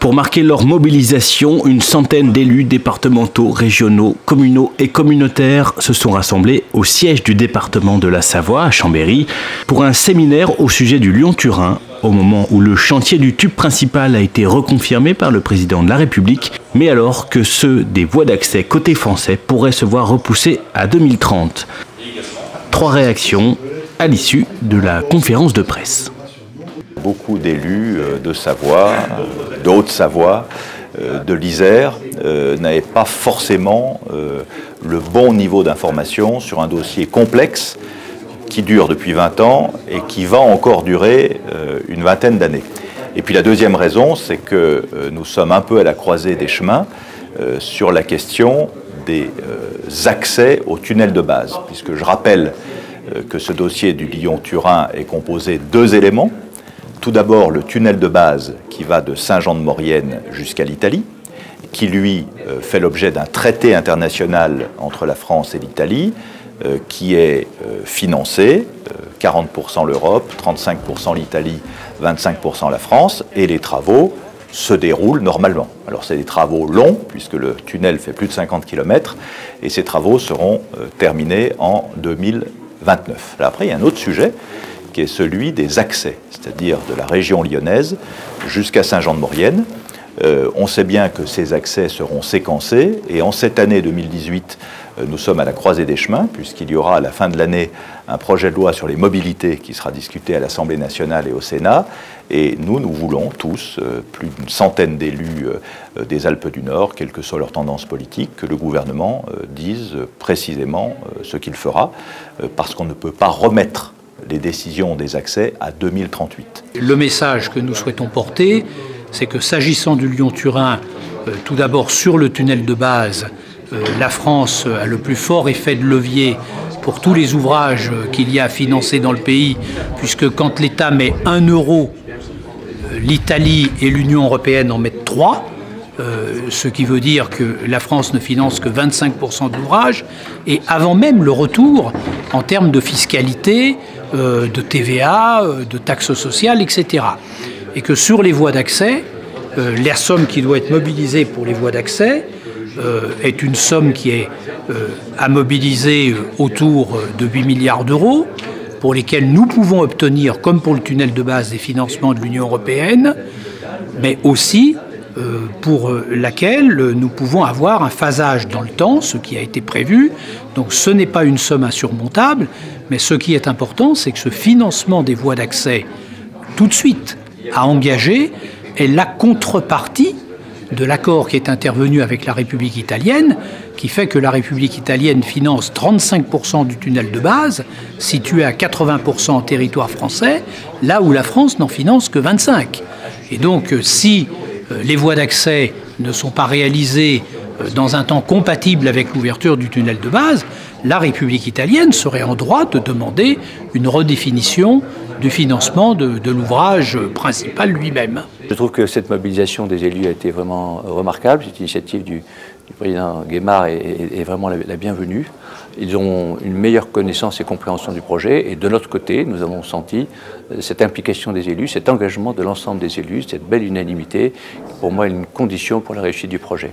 Pour marquer leur mobilisation, une centaine d'élus départementaux, régionaux, communaux et communautaires se sont rassemblés au siège du département de la Savoie, à Chambéry, pour un séminaire au sujet du Lyon-Turin, au moment où le chantier du tube principal a été reconfirmé par le président de la République, mais alors que ceux des voies d'accès côté français pourraient se voir repoussés à 2030. 3 réactions à l'issue de la conférence de presse. Beaucoup d'élus de Savoie, de Haute-Savoie, de l'Isère n'avaient pas forcément le bon niveau d'information sur un dossier complexe qui dure depuis 20 ans et qui va encore durer une vingtaine d'années. Et puis la deuxième raison, c'est que nous sommes un peu à la croisée des chemins sur la question des accès au tunnel de base, puisque je rappelle que ce dossier du Lyon-Turin est composé de 2 éléments. Tout d'abord, le tunnel de base qui va de Saint-Jean-de-Maurienne jusqu'à l'Italie, qui lui fait l'objet d'un traité international entre la France et l'Italie, qui est financé, 40% l'Europe, 35% l'Italie, 25% la France, et les travaux se déroulent normalement. Alors c'est des travaux longs, puisque le tunnel fait plus de 50 km, et ces travaux seront terminés en 2029. Alors après, il y a un autre sujet, qui est celui des accès, c'est-à-dire de la région lyonnaise jusqu'à Saint-Jean-de-Maurienne. On sait bien que ces accès seront séquencés, et en cette année 2018, nous sommes à la croisée des chemins, puisqu'il y aura à la fin de l'année un projet de loi sur les mobilités qui sera discuté à l'Assemblée nationale et au Sénat. Et nous voulons tous, plus d'une centaine d'élus des Alpes du Nord, quelle que soit leur tendance politique, que le gouvernement dise précisément ce qu'il fera, parce qu'on ne peut pas remettre les décisions des accès à 2038. Le message que nous souhaitons porter, c'est que s'agissant du Lyon-Turin, tout d'abord sur le tunnel de base, la France a le plus fort effet de levier pour tous les ouvrages qu'il y a à financer dans le pays, puisque quand l'État met 1 euro, l'Italie et l'Union européenne en mettent 3, ce qui veut dire que la France ne finance que 25% d'ouvrages, et avant même le retour en termes de fiscalité, de TVA, de taxes sociales, etc. Et que sur les voies d'accès, la somme qui doit être mobilisée pour les voies d'accès est une somme qui est à mobiliser autour de 8 milliards d'euros, pour lesquels nous pouvons obtenir, comme pour le tunnel de base, des financements de l'Union européenne, mais aussi pour laquelle nous pouvons avoir un phasage dans le temps, ce qui a été prévu. Donc ce n'est pas une somme insurmontable, mais ce qui est important, c'est que ce financement des voies d'accès, tout de suite à engager, est la contrepartie de l'accord qui est intervenu avec la République italienne, qui fait que la République italienne finance 35% du tunnel de base, situé à 80% en territoire français, là où la France n'en finance que 25%. Et donc, si les voies d'accès ne sont pas réalisées dans un temps compatible avec l'ouverture du tunnel de base, la République italienne serait en droit de demander une redéfinition du financement de l'ouvrage principal lui-même. Je trouve que cette mobilisation des élus a été vraiment remarquable. Cette initiative du président Guémard est vraiment la bienvenue. Ils ont une meilleure connaissance et compréhension du projet. Et de notre côté, nous avons senti cette implication des élus, cet engagement de l'ensemble des élus, cette belle unanimité, qui pour moi est une condition pour la réussite du projet.